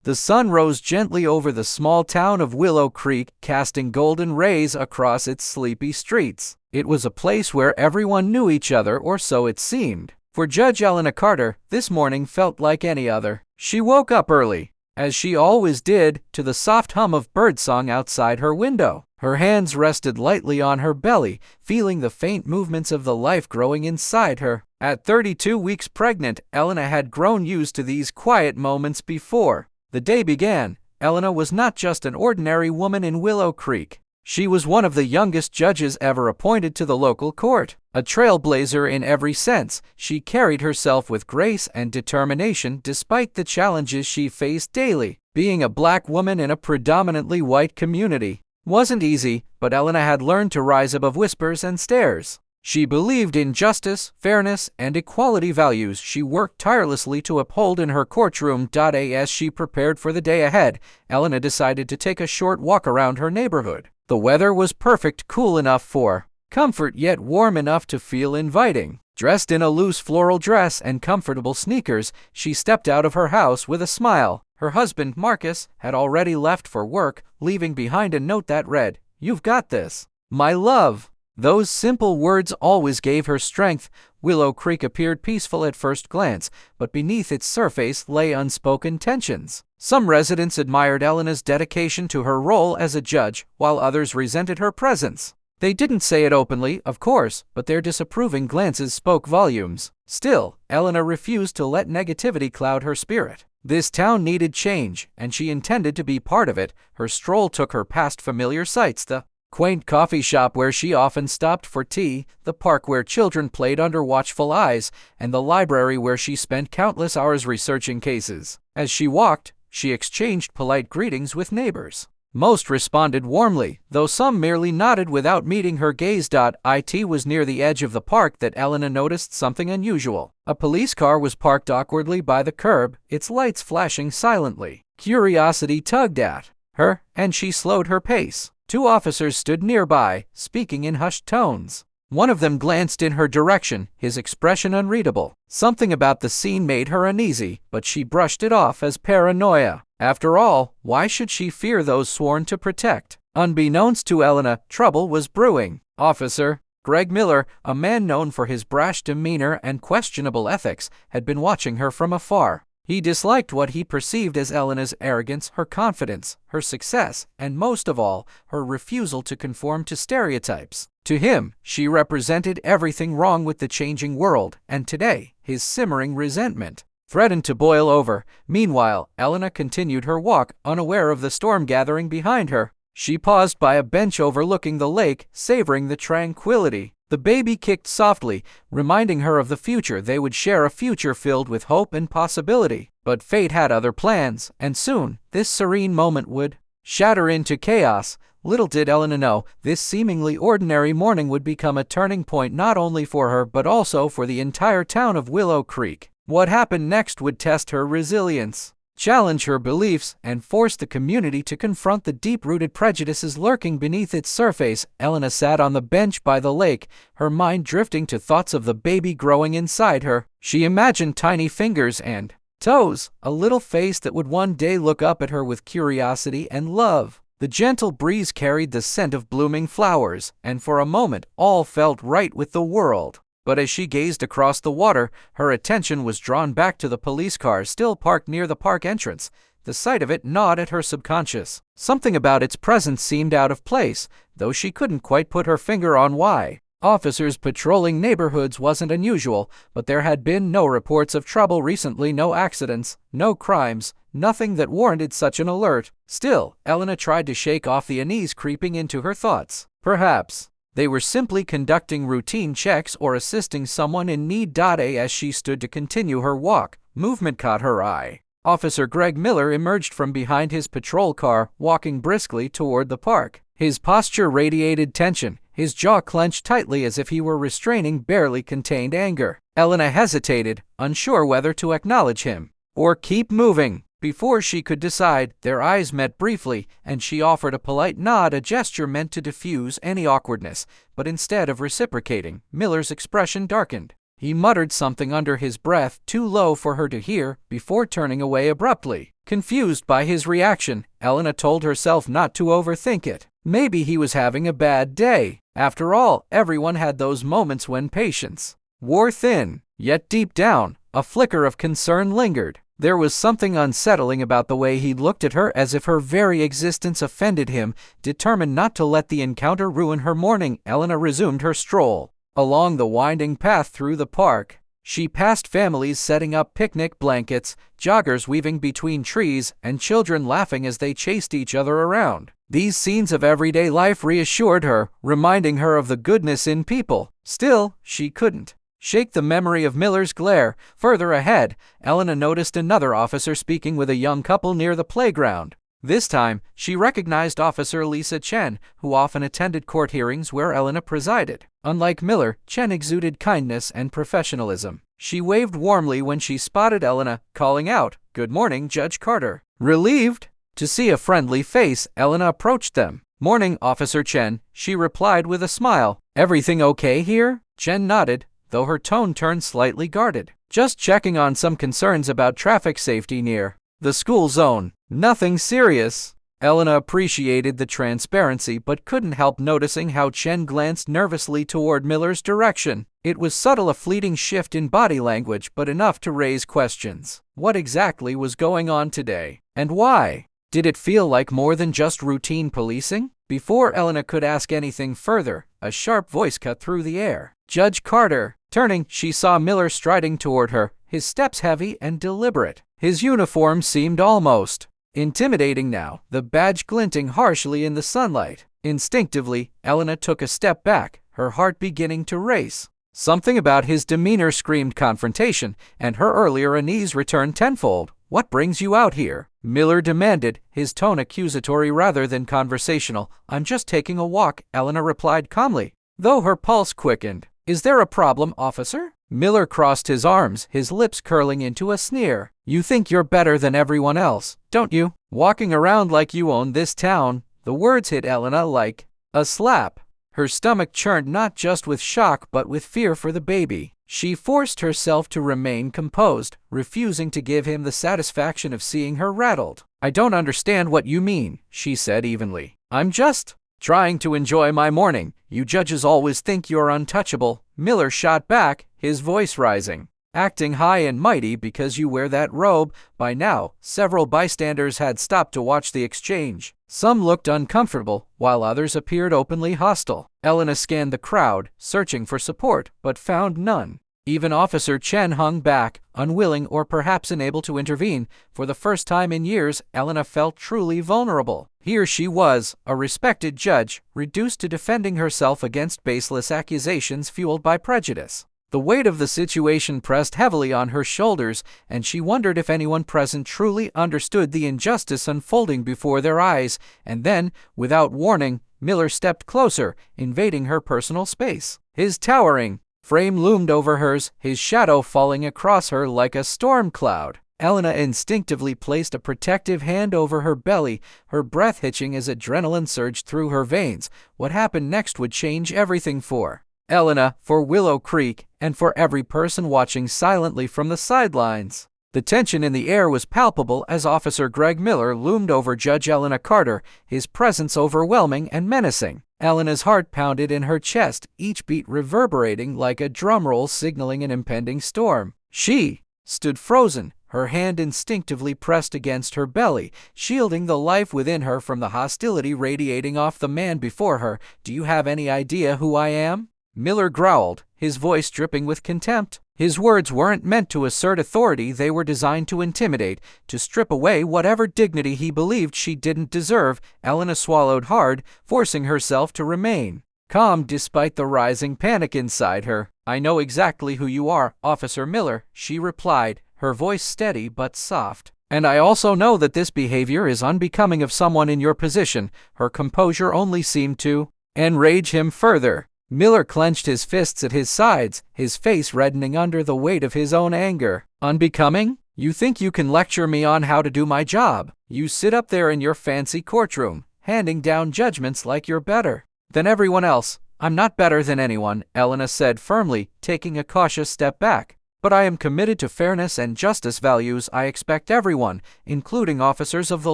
The sun rose gently over the small town of Willow Creek, casting golden rays across its sleepy streets. It was a place where everyone knew each other, or so it seemed. For Judge Elena Carter, this morning felt like any other. She woke up early, as she always did, to the soft hum of birdsong outside her window. Her hands rested lightly on her belly, feeling the faint movements of the life growing inside her. At 32 weeks pregnant, Elena had grown used to these quiet moments before. The day began. Elena was not just an ordinary woman in Willow Creek. She was one of the youngest judges ever appointed to the local court. A trailblazer in every sense, she carried herself with grace and determination despite the challenges she faced daily. Being a black woman in a predominantly white community wasn't easy, but Elena had learned to rise above whispers and stares. She believed in justice, fairness, and equality values she worked tirelessly to uphold in her courtroom. As she prepared for the day ahead, Elena decided to take a short walk around her neighborhood. The weather was perfect, cool enough for comfort yet warm enough to feel inviting. Dressed in a loose floral dress and comfortable sneakers, she stepped out of her house with a smile. Her husband, Marcus, had already left for work, leaving behind a note that read, "You've got this, my love." Those simple words always gave her strength. Willow Creek appeared peaceful at first glance, but beneath its surface lay unspoken tensions. Some residents admired Elena's dedication to her role as a judge, while others resented her presence. They didn't say it openly, of course, but their disapproving glances spoke volumes. Still, Elena refused to let negativity cloud her spirit. This town needed change, and she intended to be part of it. Her stroll took her past familiar sights, the quaint coffee shop where she often stopped for tea, the park where children played under watchful eyes, and the library where she spent countless hours researching cases. As she walked, she exchanged polite greetings with neighbors. Most responded warmly, though some merely nodded without meeting her gaze. It was near the edge of the park that Elena noticed something unusual. A police car was parked awkwardly by the curb, its lights flashing silently. Curiosity tugged at her, and she slowed her pace. Two officers stood nearby, speaking in hushed tones. One of them glanced in her direction, his expression unreadable. Something about the scene made her uneasy, but she brushed it off as paranoia. After all, why should she fear those sworn to protect? Unbeknownst to Elena, trouble was brewing. Officer Greg Miller, a man known for his brash demeanor and questionable ethics, had been watching her from afar. He disliked what he perceived as Elena's arrogance, her confidence, her success, and most of all, her refusal to conform to stereotypes. To him, she represented everything wrong with the changing world, and today, his simmering resentment threatened to boil over. Meanwhile, Elena continued her walk, unaware of the storm gathering behind her. She paused by a bench overlooking the lake, savoring the tranquility. The baby kicked softly, reminding her of the future. They would share a future filled with hope and possibility. But fate had other plans, and soon, this serene moment would shatter into chaos. Little did Elena know, this seemingly ordinary morning would become a turning point not only for her but also for the entire town of Willow Creek. What happened next would test her resilience, challenge her beliefs, and force the community to confront the deep-rooted prejudices lurking beneath its surface. Elena sat on the bench by the lake, her mind drifting to thoughts of the baby growing inside her. She imagined tiny fingers and toes, a little face that would one day look up at her with curiosity and love. The gentle breeze carried the scent of blooming flowers, and for a moment all felt right with the world. But as she gazed across the water, her attention was drawn back to the police car still parked near the park entrance. The sight of it gnawed at her subconscious. Something about its presence seemed out of place, though she couldn't quite put her finger on why. Officers patrolling neighborhoods wasn't unusual, but there had been no reports of trouble recently, no accidents, no crimes, nothing that warranted such an alert. Still, Elena tried to shake off the unease creeping into her thoughts. Perhaps they were simply conducting routine checks or assisting someone in need. As she stood to continue her walk, movement caught her eye. Officer Greg Miller emerged from behind his patrol car, walking briskly toward the park. His posture radiated tension, his jaw clenched tightly as if he were restraining barely contained anger. Elena hesitated, unsure whether to acknowledge him or keep moving. Before she could decide, their eyes met briefly, and she offered a polite nod, a gesture meant to diffuse any awkwardness. But instead of reciprocating, Miller's expression darkened. He muttered something under his breath, too low for her to hear, before turning away abruptly. Confused by his reaction, Elena told herself not to overthink it. Maybe he was having a bad day. After all, everyone had those moments when patience wore thin. Yet deep down, a flicker of concern lingered. There was something unsettling about the way he looked at her, as if her very existence offended him. Determined not to let the encounter ruin her morning, Elena resumed her stroll along the winding path through the park. She passed families setting up picnic blankets, joggers weaving between trees, and children laughing as they chased each other around. These scenes of everyday life reassured her, reminding her of the goodness in people. Still, she couldn't shake the memory of Miller's glare. Further ahead, Elena noticed another officer speaking with a young couple near the playground. This time, she recognized Officer Lisa Chen, who often attended court hearings where Elena presided. Unlike Miller, Chen exuded kindness and professionalism. She waved warmly when she spotted Elena, calling out, "Good morning, Judge Carter." Relieved to see a friendly face, Elena approached them. "Morning, Officer Chen," she replied with a smile. "Everything okay here?" Chen nodded, though her tone turned slightly guarded. "Just checking on some concerns about traffic safety near the school zone. Nothing serious." Elena appreciated the transparency but couldn't help noticing how Chen glanced nervously toward Miller's direction. It was subtle, a fleeting shift in body language, but enough to raise questions. What exactly was going on today? And why? Did it feel like more than just routine policing? Before Elena could ask anything further, a sharp voice cut through the air. "Judge Carter." Turning, she saw Miller striding toward her, his steps heavy and deliberate. His uniform seemed almost intimidating now, the badge glinting harshly in the sunlight. Instinctively, Elena took a step back, her heart beginning to race. Something about his demeanor screamed confrontation, and her earlier unease returned tenfold. "What brings you out here?" Miller demanded, his tone accusatory rather than conversational. "I'm just taking a walk," Elena replied calmly, though her pulse quickened. "Is there a problem, officer?" Miller crossed his arms, his lips curling into a sneer. "You think you're better than everyone else, don't you? Walking around like you own this town." The words hit Elena like a slap. Her stomach churned, not just with shock but with fear for the baby. She forced herself to remain composed, refusing to give him the satisfaction of seeing her rattled. "I don't understand what you mean," she said evenly. "I'm just trying to enjoy my morning. You judges always think you're untouchable." Miller shot back, his voice rising. "Acting high and mighty because you wear that robe." By now, several bystanders had stopped to watch the exchange. Some looked uncomfortable, while others appeared openly hostile. Elena scanned the crowd, searching for support, but found none. Even Officer Chen hung back, unwilling or perhaps unable to intervene. For the first time in years, Elena felt truly vulnerable. Here she was, a respected judge, reduced to defending herself against baseless accusations fueled by prejudice. The weight of the situation pressed heavily on her shoulders, and she wondered if anyone present truly understood the injustice unfolding before their eyes. And then, without warning, Miller stepped closer, invading her personal space. His towering frame loomed over hers, his shadow falling across her like a storm cloud. Elena instinctively placed a protective hand over her belly, her breath hitching as adrenaline surged through her veins. What happened next would change everything for Elena, for Willow Creek, and for every person watching silently from the sidelines. The tension in the air was palpable as Officer Greg Miller loomed over Judge Elena Carter, his presence overwhelming and menacing. Elena's heart pounded in her chest, each beat reverberating like a drumroll signaling an impending storm. She stood frozen, her hand instinctively pressed against her belly, shielding the life within her from the hostility radiating off the man before her. "Do you have any idea who I am?" Miller growled, his voice dripping with contempt. His words weren't meant to assert authority, they were designed to intimidate, to strip away whatever dignity he believed she didn't deserve. Elena swallowed hard, forcing herself to remain calm despite the rising panic inside her. "I know exactly who you are, Officer Miller," she replied, her voice steady but soft. "And I also know that this behavior is unbecoming of someone in your position." Her composure only seemed to enrage him further. Miller clenched his fists at his sides, his face reddening under the weight of his own anger. "Unbecoming? You think you can lecture me on how to do my job? You sit up there in your fancy courtroom, handing down judgments like you're better than everyone else. I'm not better than anyone, Elena said firmly, taking a cautious step back. But I am committed to fairness and justice values I expect everyone, including officers of the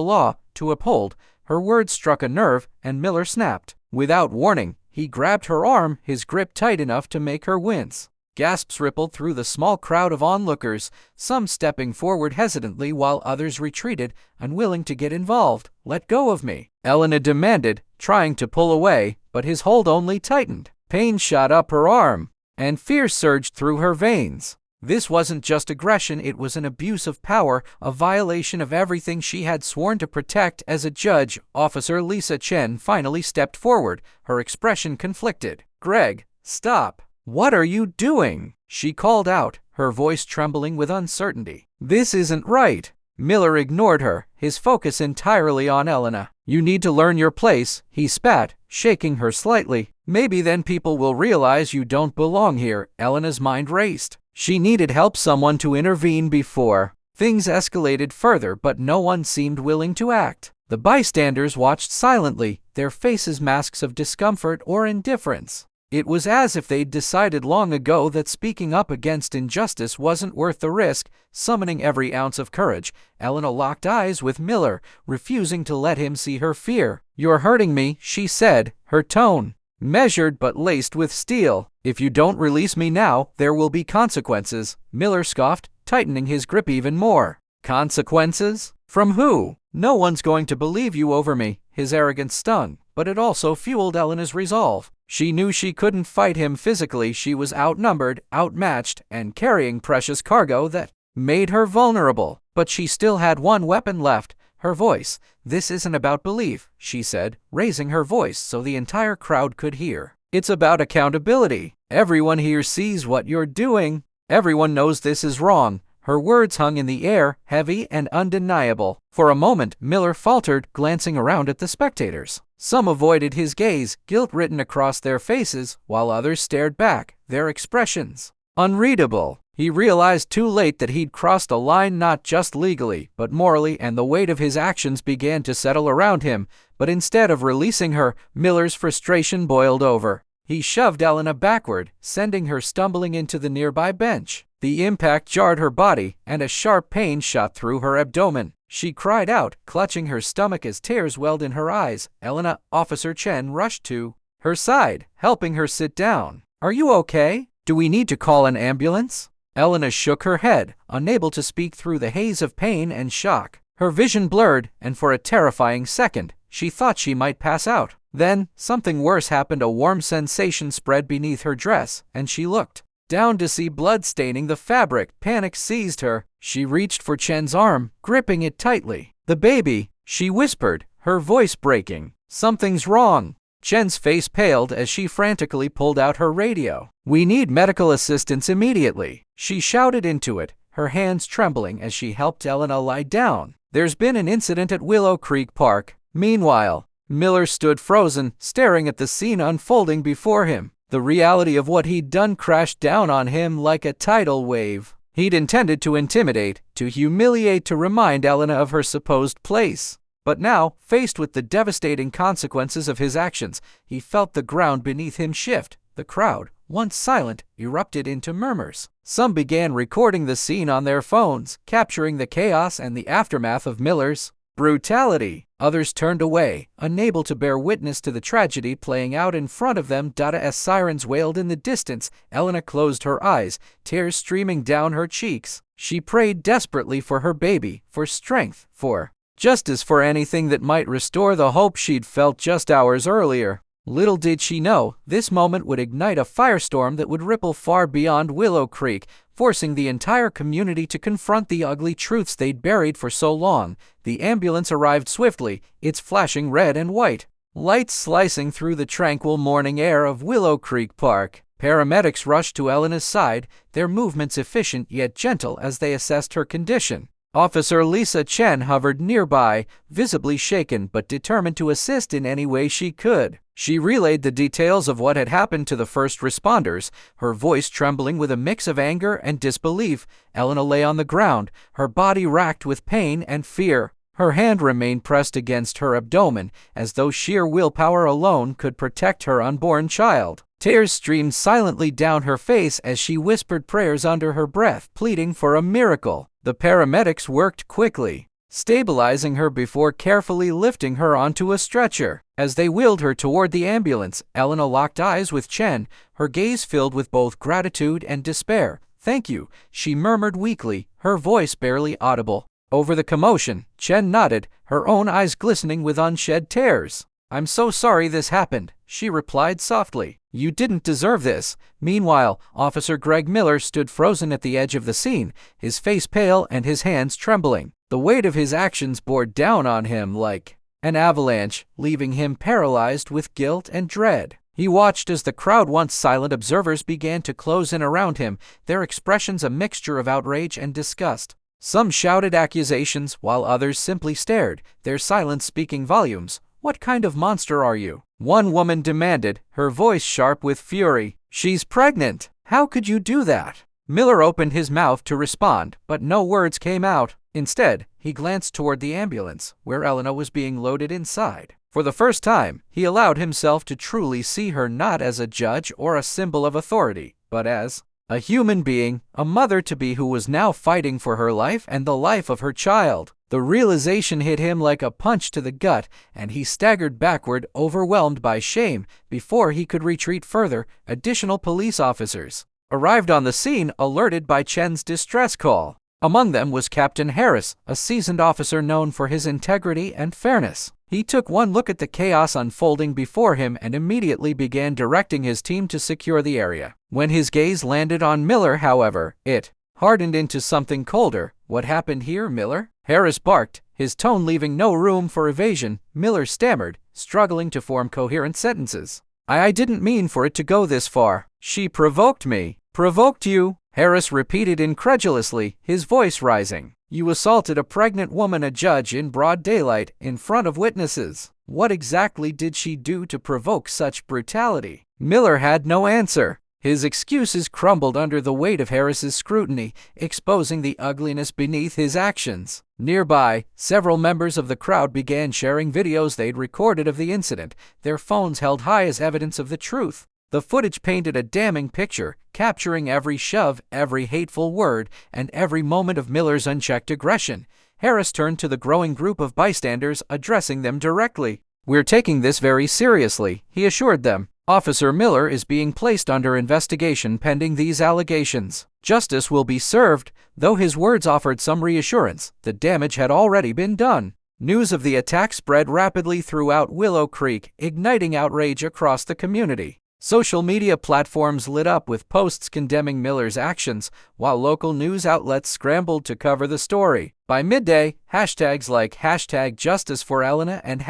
law, to uphold. Her words struck a nerve, and Miller snapped. Without warning, he grabbed her arm, his grip tight enough to make her wince. Gasps rippled through the small crowd of onlookers, some stepping forward hesitantly while others retreated, unwilling to get involved. "Let go of me," Elena demanded, trying to pull away, but his hold only tightened. Pain shot up her arm, and fear surged through her veins. This wasn't just aggression, it was an abuse of power, a violation of everything she had sworn to protect as a judge. Officer Lisa Chen finally stepped forward, her expression conflicted. "Greg, stop. What are you doing?" she called out, her voice trembling with uncertainty. "This isn't right." Miller ignored her, his focus entirely on Elena. "You need to learn your place," he spat, shaking her slightly. "Maybe then people will realize you don't belong here." Elena's mind raced. She needed help, someone to intervene before things escalated further, but no one seemed willing to act. The bystanders watched silently, their faces masks of discomfort or indifference. It was as if they'd decided long ago that speaking up against injustice wasn't worth the risk. Summoning every ounce of courage, Elena locked eyes with Miller, refusing to let him see her fear. "You're hurting me," she said, her tone measured but laced with steel. "If you don't release me now, there will be consequences," Miller scoffed, tightening his grip even more. "Consequences? From who? No one's going to believe you over me." His arrogance stung, but it also fueled Elena's resolve. She knew she couldn't fight him physically. She was outnumbered, outmatched, and carrying precious cargo that made her vulnerable. But she still had one weapon left, her voice. "This isn't about belief," she said, raising her voice so the entire crowd could hear. "It's about accountability. Everyone here sees what you're doing. Everyone knows this is wrong." Her words hung in the air, heavy and undeniable. For a moment, Miller faltered, glancing around at the spectators. Some avoided his gaze, guilt written across their faces, while others stared back, their expressions unreadable. He realized too late that he'd crossed a line, not just legally, but morally, and the weight of his actions began to settle around him. But instead of releasing her, Miller's frustration boiled over. He shoved Elena backward, sending her stumbling into the nearby bench. The impact jarred her body, and a sharp pain shot through her abdomen. She cried out, clutching her stomach as tears welled in her eyes. Elena, Officer Chen rushed to her side, helping her sit down. "Are you okay? Do we need to call an ambulance?" Elena shook her head, unable to speak through the haze of pain and shock. Her vision blurred, and for a terrifying second, she thought she might pass out. Then, something worse happened. A warm sensation spread beneath her dress, and she looked down to see blood staining the fabric. Panic seized her. She reached for Chen's arm, gripping it tightly. "The baby," she whispered, her voice breaking. "Something's wrong." Chen's face paled as she frantically pulled out her radio. "We need medical assistance immediately," she shouted into it, her hands trembling as she helped Elena lie down. "There's been an incident at Willow Creek Park." Meanwhile, Miller stood frozen, staring at the scene unfolding before him. The reality of what he'd done crashed down on him like a tidal wave. He'd intended to intimidate, to humiliate, to remind Elena of her supposed place. But now, faced with the devastating consequences of his actions, he felt the ground beneath him shift. The crowd, once silent, erupted into murmurs. Some began recording the scene on their phones, capturing the chaos and the aftermath of Miller's brutality. Others turned away, unable to bear witness to the tragedy playing out in front of them. As sirens wailed in the distance, Elena closed her eyes, tears streaming down her cheeks. She prayed desperately for her baby, for strength, for justice, for anything that might restore the hope she'd felt just hours earlier. Little did she know, this moment would ignite a firestorm that would ripple far beyond Willow Creek, forcing the entire community to confront the ugly truths they'd buried for so long. The ambulance arrived swiftly, its flashing red and white lights slicing through the tranquil morning air of Willow Creek Park. Paramedics rushed to Elena's side, their movements efficient yet gentle as they assessed her condition. Officer Lisa Chen hovered nearby, visibly shaken but determined to assist in any way she could. She relayed the details of what had happened to the first responders, her voice trembling with a mix of anger and disbelief. Elena lay on the ground, her body racked with pain and fear. Her hand remained pressed against her abdomen, as though sheer willpower alone could protect her unborn child. Tears streamed silently down her face as she whispered prayers under her breath, pleading for a miracle. The paramedics worked quickly, stabilizing her before carefully lifting her onto a stretcher. As they wheeled her toward the ambulance, Elena locked eyes with Chen, her gaze filled with both gratitude and despair. "Thank you," she murmured weakly, her voice barely audible. Over the commotion, Chen nodded, her own eyes glistening with unshed tears. "I'm so sorry this happened," she replied softly. "You didn't deserve this." Meanwhile, Officer Greg Miller stood frozen at the edge of the scene, his face pale and his hands trembling. The weight of his actions bore down on him like an avalanche, leaving him paralyzed with guilt and dread. He watched as the crowd, once silent observers, began to close in around him, their expressions a mixture of outrage and disgust. Some shouted accusations, while others simply stared, their silence speaking volumes. "What kind of monster are you?" one woman demanded, her voice sharp with fury. "She's pregnant! How could you do that?" Miller opened his mouth to respond, but no words came out. Instead, he glanced toward the ambulance, where Elena was being loaded inside. For the first time, he allowed himself to truly see her not as a judge or a symbol of authority, but as a human being, a mother-to-be who was now fighting for her life and the life of her child. The realization hit him like a punch to the gut, and he staggered backward, overwhelmed by shame. Before he could retreat further, additional police officers arrived on the scene, alerted by Chen's distress call. Among them was Captain Harris, a seasoned officer known for his integrity and fairness. He took one look at the chaos unfolding before him and immediately began directing his team to secure the area. When his gaze landed on Miller, however, it hardened into something colder. "What happened here, Miller?" Harris barked, his tone leaving no room for evasion. Miller stammered, struggling to form coherent sentences. I didn't mean for it to go this far. She provoked me." "Provoked you?" Harris repeated incredulously, his voice rising. "You assaulted a pregnant woman, a judge, in broad daylight, in front of witnesses. What exactly did she do to provoke such brutality?" Miller had no answer. His excuses crumbled under the weight of Harris's scrutiny, exposing the ugliness beneath his actions. Nearby, several members of the crowd began sharing videos they'd recorded of the incident, their phones held high as evidence of the truth. The footage painted a damning picture, capturing every shove, every hateful word, and every moment of Miller's unchecked aggression. Harris turned to the growing group of bystanders, addressing them directly. "We're taking this very seriously," he assured them. "Officer Miller is being placed under investigation pending these allegations. Justice will be served." Though his words offered some reassurance, the damage had already been done. News of the attack spread rapidly throughout Willow Creek, igniting outrage across the community. Social media platforms lit up with posts condemning Miller's actions, while local news outlets scrambled to cover the story. By midday, hashtags like #JusticeForElena and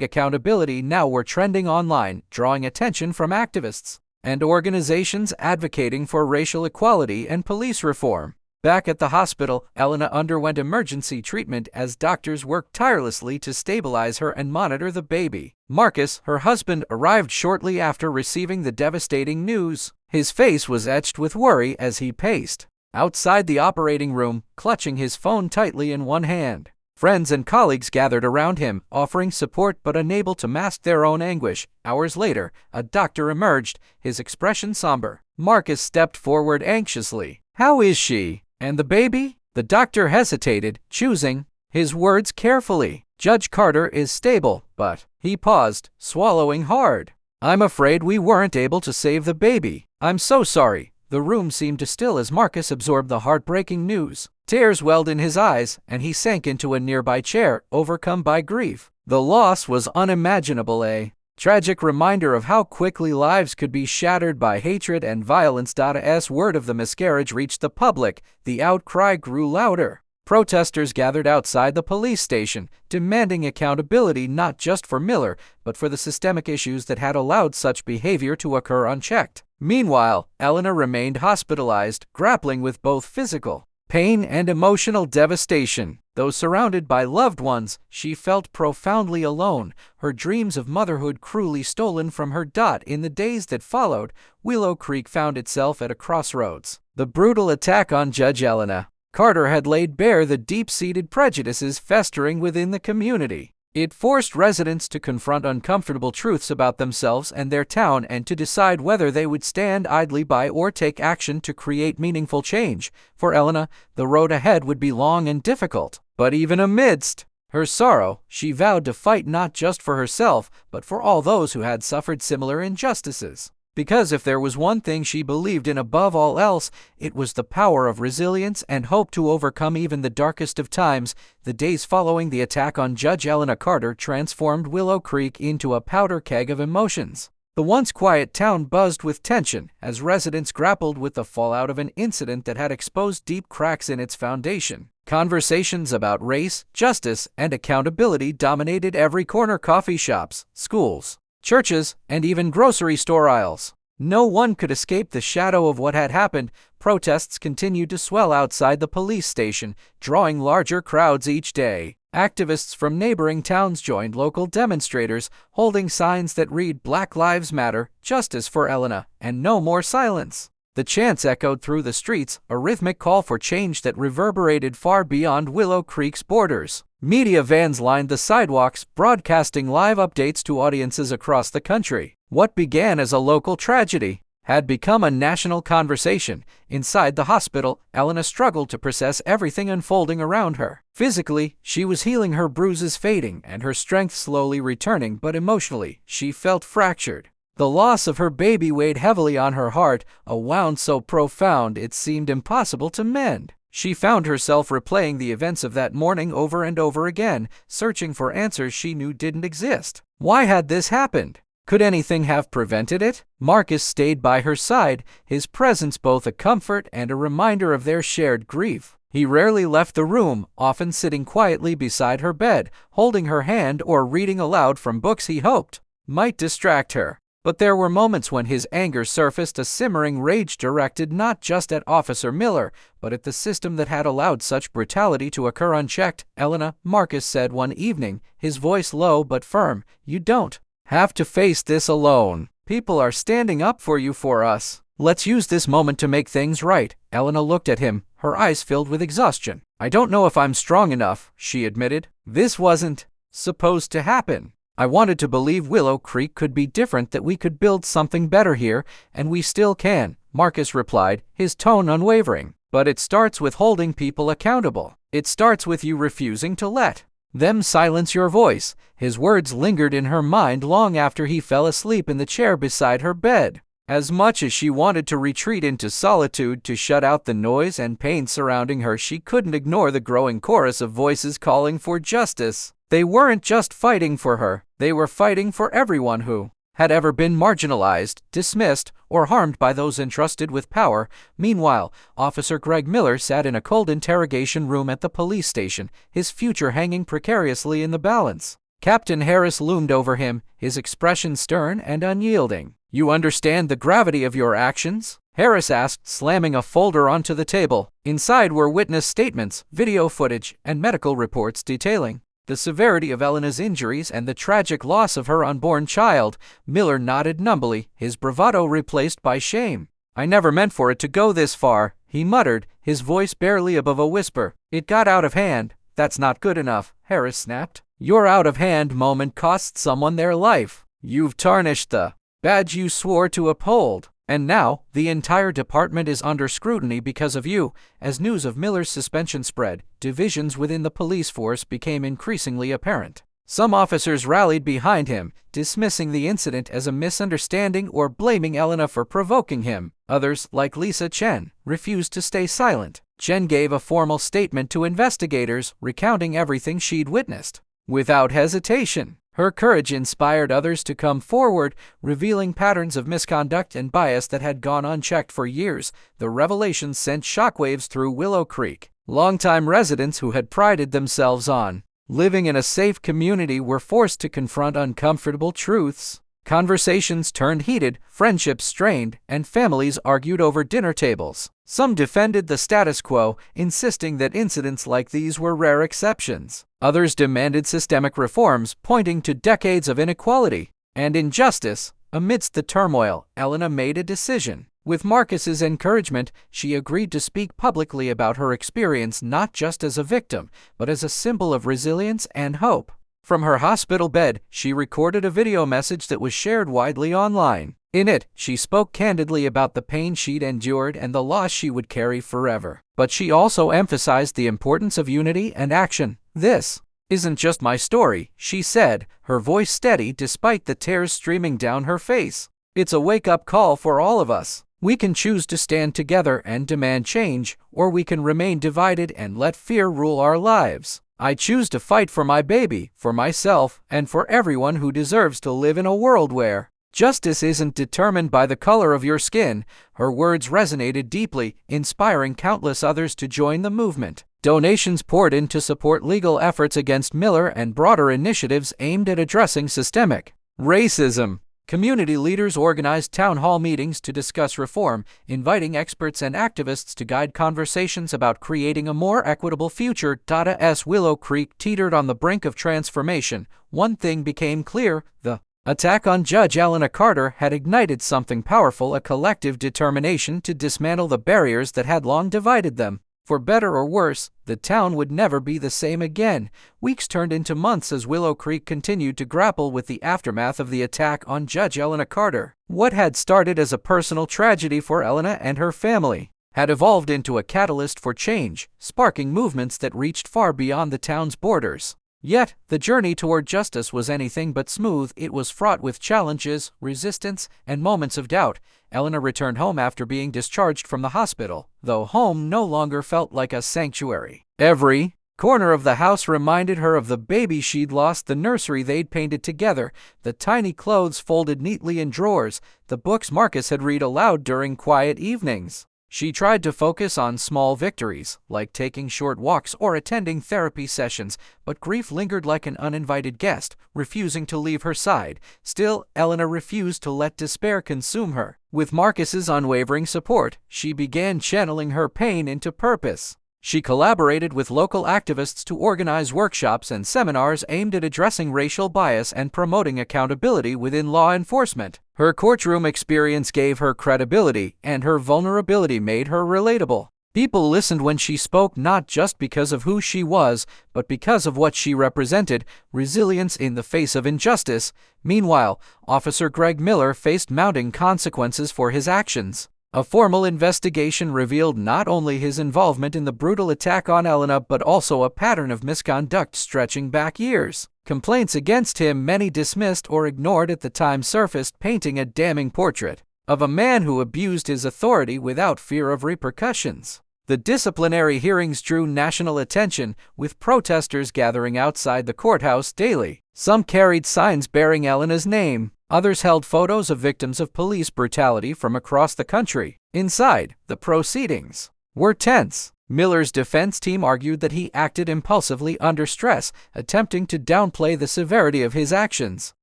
#accountability now were trending online, drawing attention from activists and organizations advocating for racial equality and police reform. Back at the hospital, Elena underwent emergency treatment as doctors worked tirelessly to stabilize her and monitor the baby. Marcus, her husband, arrived shortly after receiving the devastating news. His face was etched with worry as he paced outside the operating room, clutching his phone tightly in one hand. Friends and colleagues gathered around him, offering support but unable to mask their own anguish. Hours later, a doctor emerged, his expression somber. Marcus stepped forward anxiously. "How is she? And the baby?" The doctor hesitated, choosing his words carefully. "Judge Carter is stable, but..." He paused, swallowing hard. "I'm afraid we weren't able to save the baby. I'm so sorry." The room seemed to still as Marcus absorbed the heartbreaking news. Tears welled in his eyes, and he sank into a nearby chair, overcome by grief. The loss was unimaginable, a tragic reminder of how quickly lives could be shattered by hatred and violence. As word of the miscarriage reached the public, the outcry grew louder. Protesters gathered outside the police station, demanding accountability not just for Miller, but for the systemic issues that had allowed such behavior to occur unchecked. Meanwhile, Elena remained hospitalized, grappling with both physical pain and emotional devastation. Though surrounded by loved ones, she felt profoundly alone, her dreams of motherhood cruelly stolen from her. In the days that followed, Willow Creek found itself at a crossroads. The brutal attack on Judge Elena Carter had laid bare the deep-seated prejudices festering within the community. It forced residents to confront uncomfortable truths about themselves and their town and to decide whether they would stand idly by or take action to create meaningful change. For Elena, the road ahead would be long and difficult. But even amidst her sorrow, she vowed to fight not just for herself, but for all those who had suffered similar injustices. Because if there was one thing she believed in above all else, it was the power of resilience and hope to overcome even the darkest of times. The days following the attack on Judge Elena Carter transformed Willow Creek into a powder keg of emotions. The once quiet town buzzed with tension as residents grappled with the fallout of an incident that had exposed deep cracks in its foundation. Conversations about race, justice, and accountability dominated every corner: coffee shops, schools, churches, and even grocery store aisles. No one could escape the shadow of what had happened. Protests continued to swell outside the police station, drawing larger crowds each day. Activists from neighboring towns joined local demonstrators, holding signs that read "Black Lives Matter, Justice for Elena, and No More Silence." The chants echoed through the streets, a rhythmic call for change that reverberated far beyond Willow Creek's borders. Media vans lined the sidewalks, broadcasting live updates to audiences across the country. What began as a local tragedy had become a national conversation. Inside the hospital, Elena struggled to process everything unfolding around her. Physically, she was healing, her bruises fading and her strength slowly returning, but emotionally, she felt fractured. The loss of her baby weighed heavily on her heart, a wound so profound it seemed impossible to mend. She found herself replaying the events of that morning over and over again, searching for answers she knew didn't exist. Why had this happened? Could anything have prevented it? Marcus stayed by her side, his presence both a comfort and a reminder of their shared grief. He rarely left the room, often sitting quietly beside her bed, holding her hand or reading aloud from books he hoped might distract her. But there were moments when his anger surfaced, a simmering rage directed not just at Officer Miller, but at the system that had allowed such brutality to occur unchecked. "Elena," Marcus said one evening, his voice low but firm, "you don't have to face this alone. People are standing up for you, for us. Let's use this moment to make things right." Elena looked at him, her eyes filled with exhaustion. "I don't know if I'm strong enough," she admitted. "This wasn't supposed to happen. I wanted to believe Willow Creek could be different, that we could build something better here, and we still can," Marcus replied, his tone unwavering. "But it starts with holding people accountable. It starts with you refusing to let them silence your voice." His words lingered in her mind long after he fell asleep in the chair beside her bed. As much as she wanted to retreat into solitude to shut out the noise and pain surrounding her, she couldn't ignore the growing chorus of voices calling for justice. They weren't just fighting for her, they were fighting for everyone who had ever been marginalized, dismissed, or harmed by those entrusted with power. Meanwhile, Officer Greg Miller sat in a cold interrogation room at the police station, his future hanging precariously in the balance. Captain Harris loomed over him, his expression stern and unyielding. "You understand the gravity of your actions?" Harris asked, slamming a folder onto the table. Inside were witness statements, video footage, and medical reports detailing the severity of Elena's injuries and the tragic loss of her unborn child. Miller nodded numbly, his bravado replaced by shame. "I never meant for it to go this far," he muttered, his voice barely above a whisper. "It got out of hand." "That's not good enough," Harris snapped. "Your out-of-hand moment cost someone their life. You've tarnished the badge you swore to uphold. And now, the entire department is under scrutiny because of you." As news of Miller's suspension spread, divisions within the police force became increasingly apparent. Some officers rallied behind him, dismissing the incident as a misunderstanding or blaming Elena for provoking him. Others, like Lisa Chen, refused to stay silent. Chen gave a formal statement to investigators, recounting everything she'd witnessed. Without hesitation, her courage inspired others to come forward, revealing patterns of misconduct and bias that had gone unchecked for years. The revelations sent shockwaves through Willow Creek. Longtime residents who had prided themselves on living in a safe community were forced to confront uncomfortable truths. Conversations turned heated, friendships strained, and families argued over dinner tables. Some defended the status quo, insisting that incidents like these were rare exceptions. Others demanded systemic reforms, pointing to decades of inequality and injustice. Amidst the turmoil, Elena made a decision. With Marcus's encouragement, she agreed to speak publicly about her experience not just as a victim, but as a symbol of resilience and hope. From her hospital bed, she recorded a video message that was shared widely online. In it, she spoke candidly about the pain she'd endured and the loss she would carry forever. But she also emphasized the importance of unity and action. "This isn't just my story," she said, her voice steady despite the tears streaming down her face. "It's a wake-up call for all of us. We can choose to stand together and demand change, or we can remain divided and let fear rule our lives. I choose to fight for my baby, for myself, and for everyone who deserves to live in a world where justice isn't determined by the color of your skin." Her words resonated deeply, inspiring countless others to join the movement. Donations poured in to support legal efforts against Miller and broader initiatives aimed at addressing systemic racism. Community leaders organized town hall meetings to discuss reform, inviting experts and activists to guide conversations about creating a more equitable future. As Willow Creek teetered on the brink of transformation, one thing became clear: the attack on Judge Elena Carter had ignited something powerful, a collective determination to dismantle the barriers that had long divided them. For better or worse, the town would never be the same again. Weeks turned into months as Willow Creek continued to grapple with the aftermath of the attack on Judge Elena Carter. What had started as a personal tragedy for Elena and her family had evolved into a catalyst for change, sparking movements that reached far beyond the town's borders. Yet, the journey toward justice was anything but smooth. It was fraught with challenges, resistance, and moments of doubt. Elena returned home after being discharged from the hospital, though home no longer felt like a sanctuary. Every corner of the house reminded her of the baby she'd lost, the nursery they'd painted together, the tiny clothes folded neatly in drawers, the books Marcus had read aloud during quiet evenings. She tried to focus on small victories, like taking short walks or attending therapy sessions, but grief lingered like an uninvited guest, refusing to leave her side. Still, Elena refused to let despair consume her. With Marcus's unwavering support, she began channeling her pain into purpose. She collaborated with local activists to organize workshops and seminars aimed at addressing racial bias and promoting accountability within law enforcement. Her courtroom experience gave her credibility, and her vulnerability made her relatable. People listened when she spoke, not just because of who she was, but because of what she represented: resilience in the face of injustice. Meanwhile, Officer Greg Miller faced mounting consequences for his actions. A formal investigation revealed not only his involvement in the brutal attack on Elena, but also a pattern of misconduct stretching back years. Complaints against him, many dismissed or ignored at the time, surfaced, painting a damning portrait of a man who abused his authority without fear of repercussions. The disciplinary hearings drew national attention, with protesters gathering outside the courthouse daily. Some carried signs bearing Elena's name. Others held photos of victims of police brutality from across the country. Inside, the proceedings were tense. Miller's defense team argued that he acted impulsively under stress, attempting to downplay the severity of his actions.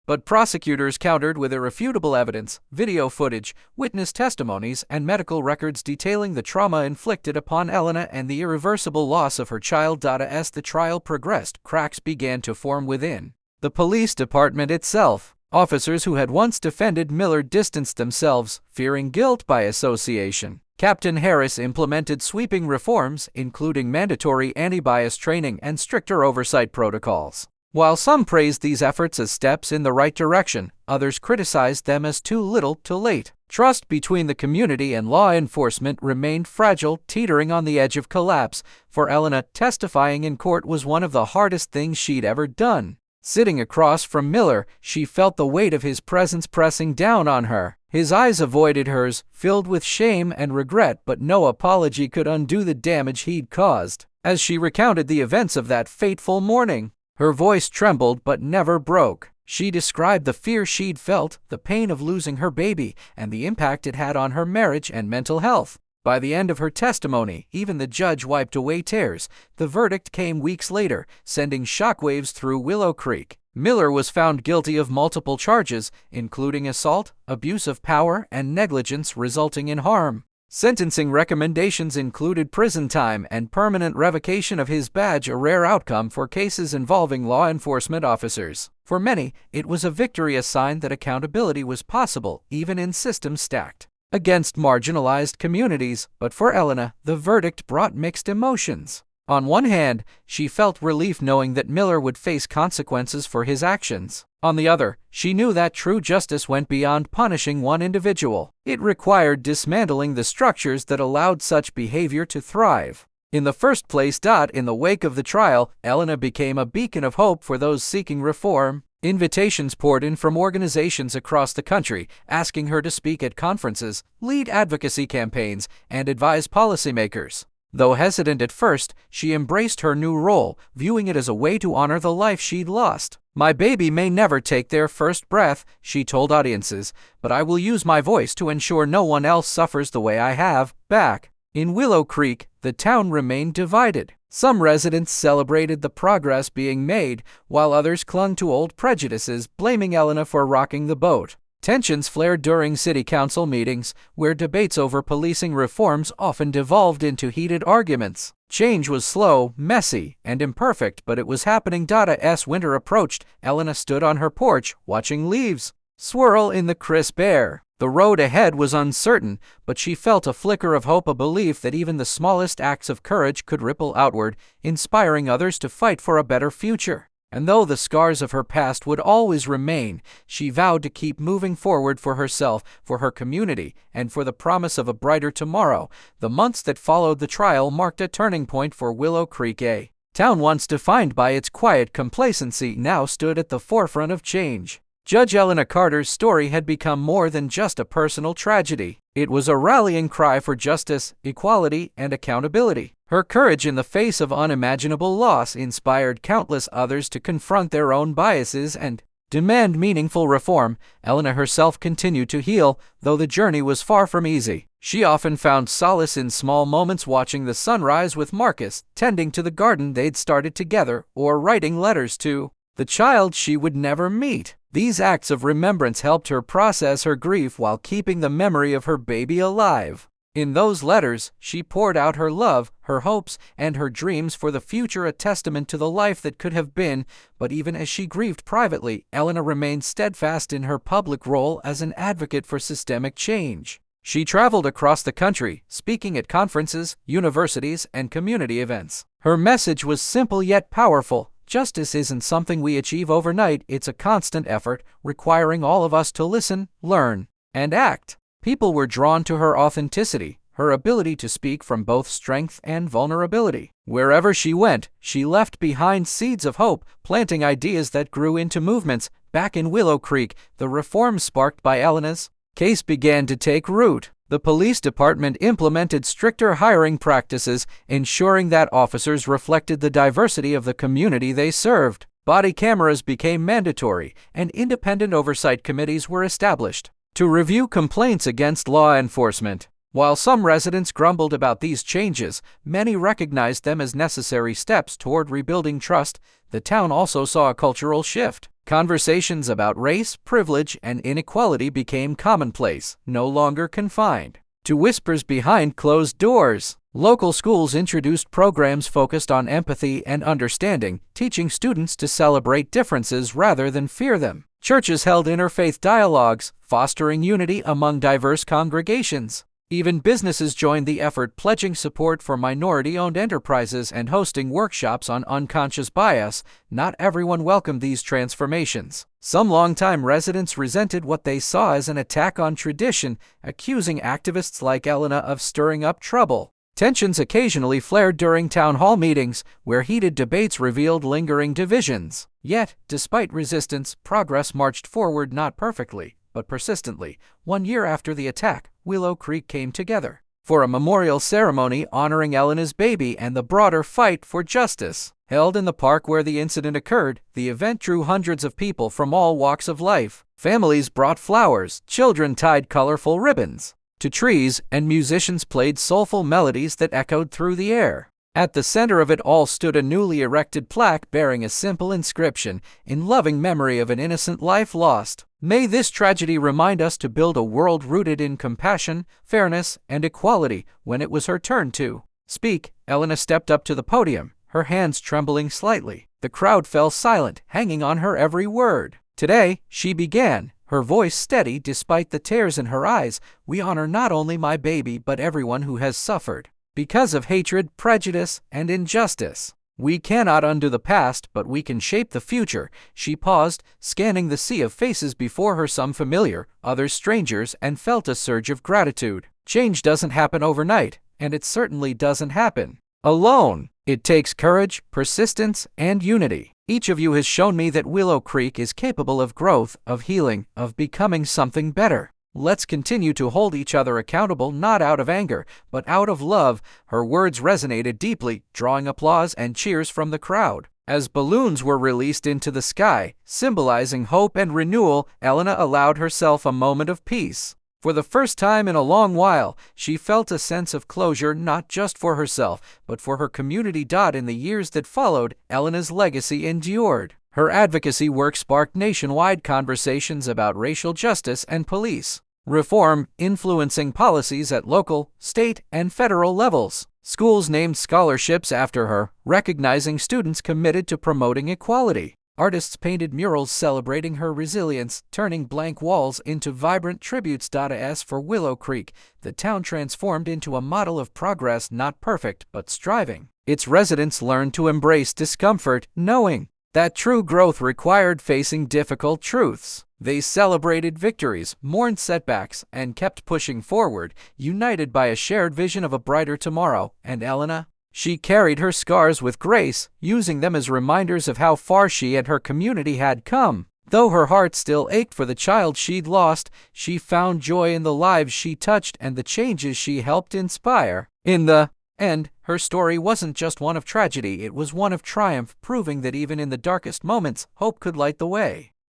But prosecutors countered with irrefutable evidence, video footage, witness testimonies, and medical records detailing the trauma inflicted upon Elena and the irreversible loss of her child. As the trial progressed, cracks began to form within the police department itself. Officers who had once defended Miller distanced themselves, fearing guilt by association. Captain Harris implemented sweeping reforms, including mandatory anti-bias training and stricter oversight protocols. While some praised these efforts as steps in the right direction, others criticized them as too little, too late. Trust between the community and law enforcement remained fragile, teetering on the edge of collapse. For Elena, testifying in court was one of the hardest things she'd ever done. Sitting across from Miller, she felt the weight of his presence pressing down on her. His eyes avoided hers, filled with shame and regret, but no apology could undo the damage he'd caused. As she recounted the events of that fateful morning, her voice trembled but never broke. She described the fear she'd felt, the pain of losing her baby, and the impact it had on her marriage and mental health. By the end of her testimony, even the judge wiped away tears. The verdict came weeks later, sending shockwaves through Willow Creek. Miller was found guilty of multiple charges, including assault, abuse of power, and negligence resulting in harm. Sentencing recommendations included prison time and permanent revocation of his badge, a rare outcome for cases involving law enforcement officers. For many, it was a victory, a sign that accountability was possible, even in systems stacked against marginalized communities, but for Elena, the verdict brought mixed emotions. On one hand, she felt relief knowing that Miller would face consequences for his actions. On the other, she knew that true justice went beyond punishing one individual. It required dismantling the structures that allowed such behavior to thrive. In the first place, in the wake of the trial, Elena became a beacon of hope for those seeking reform. Invitations poured in from organizations across the country, asking her to speak at conferences, lead advocacy campaigns, and advise policymakers. Though hesitant at first, she embraced her new role, viewing it as a way to honor the life she'd lost. "My baby may never take their first breath," she told audiences, "but I will use my voice to ensure no one else suffers the way I have." Back in Willow Creek, the town remained divided. Some residents celebrated the progress being made, while others clung to old prejudices, blaming Elena for rocking the boat. Tensions flared during city council meetings, where debates over policing reforms often devolved into heated arguments. Change was slow, messy, and imperfect, but it was happening. As winter approached, Elena stood on her porch, watching leaves swirl in the crisp air. The road ahead was uncertain, but she felt a flicker of hope, a belief that even the smallest acts of courage could ripple outward, inspiring others to fight for a better future. And though the scars of her past would always remain, she vowed to keep moving forward for herself, for her community, and for the promise of a brighter tomorrow. The months that followed the trial marked a turning point for Willow Creek. A town once defined by its quiet complacency now stood at the forefront of change. Judge Elena Carter's story had become more than just a personal tragedy. It was a rallying cry for justice, equality, and accountability. Her courage in the face of unimaginable loss inspired countless others to confront their own biases and demand meaningful reform. Elena herself continued to heal, though the journey was far from easy. She often found solace in small moments, watching the sunrise with Marcus, tending to the garden they'd started together, or writing letters to the child she would never meet. These acts of remembrance helped her process her grief while keeping the memory of her baby alive. In those letters, she poured out her love, her hopes, and her dreams for the future, a testament to the life that could have been. But even as she grieved privately, Elena remained steadfast in her public role as an advocate for systemic change. She traveled across the country, speaking at conferences, universities, and community events. Her message was simple yet powerful. Justice isn't something we achieve overnight, it's a constant effort, requiring all of us to listen, learn, and act. People were drawn to her authenticity, her ability to speak from both strength and vulnerability. Wherever she went, she left behind seeds of hope, planting ideas that grew into movements. Back in Willow Creek, the reforms sparked by Elena's case began to take root. The police department implemented stricter hiring practices, ensuring that officers reflected the diversity of the community they served. Body cameras became mandatory, and independent oversight committees were established to review complaints against law enforcement. While some residents grumbled about these changes, many recognized them as necessary steps toward rebuilding trust. The town also saw a cultural shift. Conversations about race, privilege, and inequality became commonplace, no longer confined to whispers behind closed doors. Local schools introduced programs focused on empathy and understanding, teaching students to celebrate differences rather than fear them. Churches held interfaith dialogues, fostering unity among diverse congregations. Even businesses joined the effort, pledging support for minority-owned enterprises and hosting workshops on unconscious bias. Not everyone welcomed these transformations. Some longtime residents resented what they saw as an attack on tradition, accusing activists like Elena of stirring up trouble. Tensions occasionally flared during town hall meetings, where heated debates revealed lingering divisions. Yet, despite resistance, progress marched forward, not perfectly, but persistently. 1 year after the attack, Willow Creek came together for a memorial ceremony honoring Elena's baby and the broader fight for justice. Held in the park where the incident occurred, the event drew hundreds of people from all walks of life. Families brought flowers, children tied colorful ribbons to trees, and musicians played soulful melodies that echoed through the air. At the center of it all stood a newly erected plaque bearing a simple inscription, "In loving memory of an innocent life lost." May this tragedy remind us to build a world rooted in compassion, fairness, and equality. When it was her turn to speak, Elena stepped up to the podium, her hands trembling slightly. The crowd fell silent, hanging on her every word. Today, she began, her voice steady despite the tears in her eyes. "We honor not only my baby but everyone who has suffered because of hatred, prejudice, and injustice. We cannot undo the past, but we can shape the future." She paused, scanning the sea of faces before her, some familiar, others strangers, and felt a surge of gratitude. Change doesn't happen overnight, and it certainly doesn't happen alone. It takes courage, persistence, and unity. Each of you has shown me that Willow Creek is capable of growth, of healing, of becoming something better. Let's continue to hold each other accountable, not out of anger, but out of love. Her words resonated deeply, drawing applause and cheers from the crowd. As balloons were released into the sky, symbolizing hope and renewal, Elena allowed herself a moment of peace. For the first time in a long while, she felt a sense of closure, not just for herself, but for her community. In the years that followed, Elena's legacy endured. Her advocacy work sparked nationwide conversations about racial justice and police reform, influencing policies at local, state, and federal levels. Schools named scholarships after her, recognizing students committed to promoting equality. Artists painted murals celebrating her resilience, turning blank walls into vibrant tributes. As for Willow Creek, the town transformed into a model of progress, not perfect, but striving. Its residents learned to embrace discomfort, knowing that true growth required facing difficult truths. They celebrated victories, mourned setbacks, and kept pushing forward, united by a shared vision of a brighter tomorrow. And Elena? She carried her scars with grace, using them as reminders of how far she and her community had come. Though her heart still ached for the child she'd lost, she found joy in the lives she touched and the changes she helped inspire. In the end, her story wasn't just one of tragedy, it was one of triumph, proving that even in the darkest moments, hope could light the way.